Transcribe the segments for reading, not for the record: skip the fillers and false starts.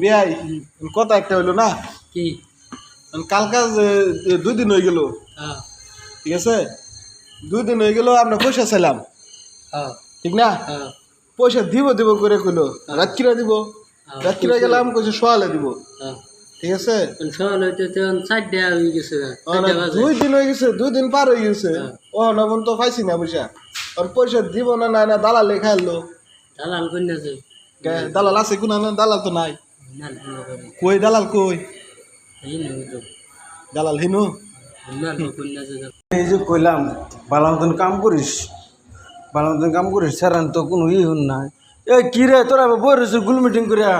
বিয়াই কথা একটা হইলো না কি কালকা 2 দিন হয়ে গেল হ্যাঁ ঠিক আছে 2 দিন হয়ে গেল আমরা পয়সা চাইলাম হ্যাঁ ঠিক না হ্যাঁ পয়সা দিব দিব করে কইলো রাত কিরা দিব রাত কিরা গেলাম কইছে সোয়ালে দিব হ্যাঁ ঠিক আছে সকাল হইতে তো 4 টাকা হয়ে গেছে 2 দিন হয়ে গেছে 2 দিন পার হয়ে গেছে ও নবন তো পাইছি না পয়সা আর পয়সা দিব না না দালাল লেখা এলো দালাল কইনা যে দালাল আছে কোন দালাল তো নাই না কই দালাল কই এই নেই তো দালাল হিনু না কইনা যে এই যে কইলাম ভালো মতন কাম করিস স্যারান তো কোনো হন না এ কি রে তোরা বইরেছ গুল মিটিং করিয়া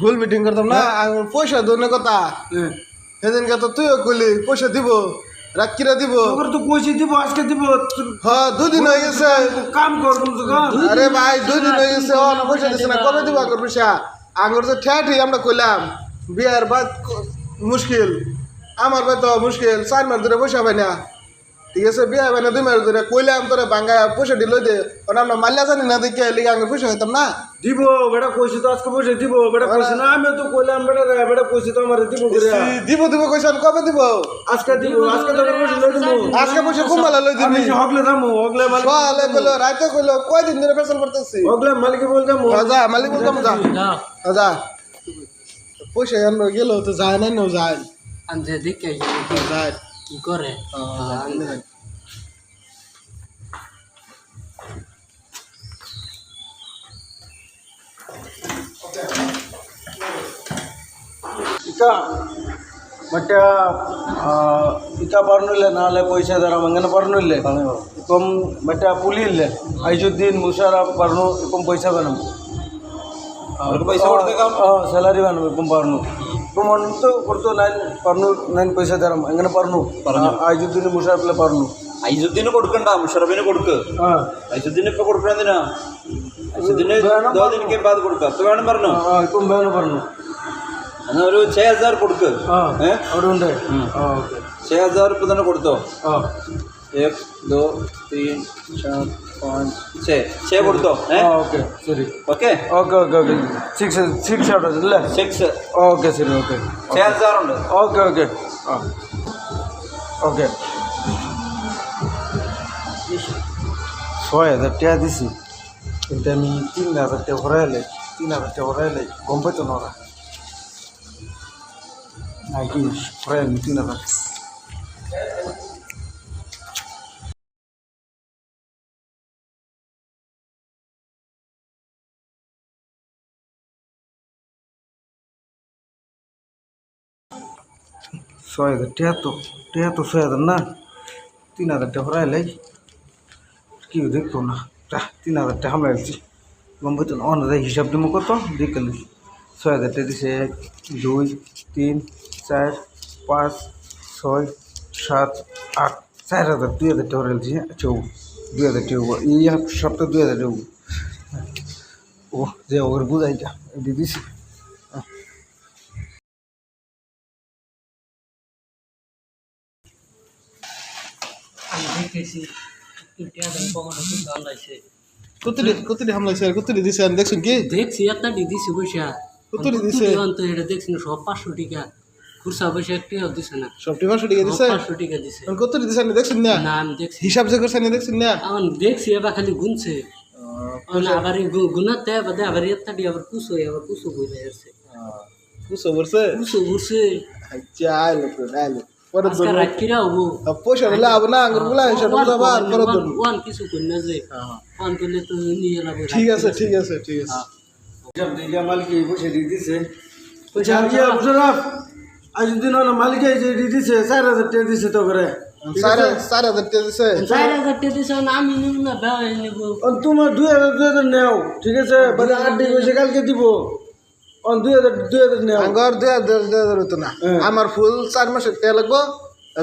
গোল মিটিং করতাম না পয়সা দোনে কথা সেদিনকে তো তুইও কইলি পয়সা দিব রাত কিরা দিব তোর তো পয়সা দিব আজকে দিব হ্যাঁ 2 দিন হয়ে গেছে কাম কর কম তো কাম আরে ভাই 2 দিন হয়ে গেছে ও না পয়সা দিছে না কবে দিব আগর পয়সা আগর যে ঠেঠি আমরা কইলাম বিয়ার বাদ মুশকিল আমার ভাই তো মুশকিল 4 মাস ধরে পয়সা পাই না ঠিক আছে বিয়া পাই না 2 মাস ধরে কইলাম তোরে ভাঙ্গা পয়সা দিল দে ওরা আমরা মাল্লা জানি না দেখে লিগে আগর পয়সা হইতাম না দিব বেটা কইছি তো আজকে পয়সা দিব বেটা কইছি না আমি তো কইলাম বেটা রে বেটা কইছি তো আমারে দিব করে দিব কইছান কবে দিব আজকে দিব আজকে তো পয়সা লই দিব আজকে পয়সা কুমালা লই দিবি আমি হগলে দামু হগলে মালিক বলে বলে রাতে কইলো কয় দিন ধরে ফেসল করতেছি হগলে মালিক বল দামু যা মালিক বল যা যা যা পয়সা আনলো গেল তো যায় না নো যায় আনজে দেখে যায় কি করে ഇക്ക മറ്റേ ഇക്ക പറഞ്ഞില്ലേ നാളെ പൈസ തരാം അങ്ങനെ പറഞ്ഞില്ലേ ഇപ്പം മറ്റേ പുലിയില്ലേ ഐജുദ്ദീൻ മുഷാറഫ് പറഞ്ഞു ഇപ്പം പൈസ വേണം പൈസ കൊടുത്തേക്കാം സാലറി വേണം ഇപ്പം പറഞ്ഞു ഇപ്പം കൊടുത്തു ഞാൻ പറഞ്ഞു ഞാൻ പൈസ തരാം അങ്ങനെ പറഞ്ഞു ഐജുദ്ദീൻ മുഷാറഫിലെ പറഞ്ഞു ഐസുദ്ദീന് കൊടുക്കണ്ട മുഷറഫിന് കൊടുക്ക് ഐസുദ്ദീന് ഇപ്പൊ കൊടുക്കണെന്തിനാ ഐസുദ്ദീന് എനിക്ക് അത് കൊടുക്കുക അപ്പൊ വേണം പറഞ്ഞു ഇപ്പം വേണം പറഞ്ഞു എന്നാ ഒരു 6000 കൊടുക്ക് അവിടെ ഉണ്ട് 6000 ഇപ്പൊ തന്നെ കൊടുത്തോ 1 2 3 4 5 6 കൊടുത്തോ ഓക്കെ ശരി ഓക്കെ ഓക്കെ ഓക്കെ ഓക്കെ 6 അവിടെ അല്ലേ 6 ഓക്കെ ശരി ഓക്കെ 6000 ഉണ്ട് ഓക്കെ ഓക്കെ ആ ওকে 6000 টাকা দিছি কিন্তু আমি 3000 টাকা ভরাইলে কম পাইতো না ওরা নাকি ভরাই 3000 6000 টাকা তো 6000 না 3000 টাকা ভরাইলে কি দেখতো না 3000 টাকা আমরা আছি গম্বুত অনলাইন হিসাব দিমু কত দেখল 6000 টাকা দিছে 1 2 3 4 5 6 7 8 4000 2000 টাকা ভরাইছি আচ্ছা 2000 টাকা এই সপ্তাহ 2000 টাকা ও যে ওর বুঝাইটা দিছি আমি দেখেছি টাকা দাম কমানো খুব ভালো লাগছে কতটি হামলা স্যার কতটি দিছে আমি দেখছেন কি দেখছি একটা দিছি পয়সা কতটি দিছে তো এটা দেখছি না সব 500 টাকা খুরসা পয়সা একটাও দিছে না সবটি 500 টাকা দিছে 500 টাকা দিছে কতটি দিছে আমি দেখছেন না না আমি দেখছি হিসাব যে করছেন দেখছেন না আমি দেখছি এবার খালি গুনছে আবার গুনাতে বাদে আবার একটা দিয়ে আবার কুসো বইলে আসছে কুসো বলছে কুসো বসে আচ্ছা আইলো তো আইলো পরে আজকে রাত কিরা হবো পয়সা হলে আব না আঙ্গুর গুলা হিসাব করতে আবার পরে দেব ওয়ান কিছু কই না যে ওয়ান করলে তো নিয়ে লাভ ঠিক আছে হিসাব দিলে মালিক এই পয়সা দিয়ে দিছে পয়সা দিয়া মুশারফ আজ দিন না মালিক এই যে দিছে 4000 টাকা দিছে তো করে 4000 টাকা দিছে 4000 টাকা দিছে না আমি নিব না ভাই নিব তোমার 2000 নেও ঠিক আছে বলে 8 দিন হইছে কালকে দিব 2000 নেও আঙ্গুর 2000 হতো না আমার ফুল 4 মাসের টাকা লাগবো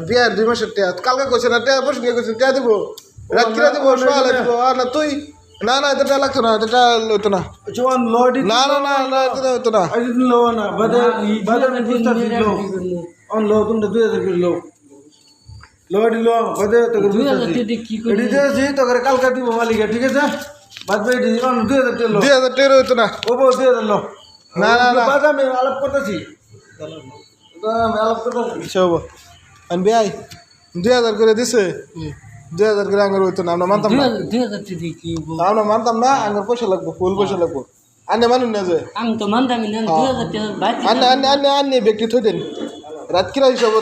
বিয়ার 2 মাসের টাকা কালকে কইছ না টাকা পয়সা কইছ টাকা দিব রাত কিরা দিব সোয়ালে দিব আর না তুই না এটা লাগতো না এটা লইতো না জোয়ান লডি না এটা হইতো না আজ দিন লো না বাদে বুঝতা দিলো অন লো তুমি 2000 করে লো লডি লো বাদে তো 2000 টাকা কি করি দিতেছি তো করে কালকে দিব মালিক ঠিক আছে বাদ বাই দি অন 2000 টাকা লো 2000 টাকা হইতো না ও 2000 লো না না না বাদ আমি আলাপ করতেছি আমি আলাপ করতেছি সে হবো আন ভাই 2000 করে দিছে 2000 করে আঙ্গুর হইতো না আমরা মানতাম না 2000 টাকা কি আমরা মানতাম না আঙ্গুর পয়সা লাগবো ফুল পয়সা লাগবো আনে মানুন না যে আমি তো মানতামই না 2000 টাকা বাকি আনে ব্যক্তি থই দেন রাত কিরা হিসাব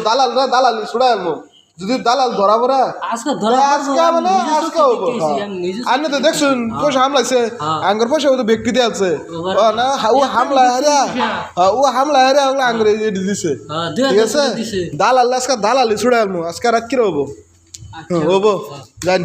দালালি ছুড়া আনবো যদি দালাল ধরা পড়া আজকে ধরা আজকে মানে আজকে হবো আনে তো দেখছুন পয়সা হামলাইছে আঙ্গুর পয়সা তো ব্যক্তি দিয়ে আছে ও না ও হামলা হারিয়া আঙ্গুর দিছে ঠিক আছে দালাল আজকে দালালি ছুড়া আনবো আজকে রাত কিরা হবো হবো জান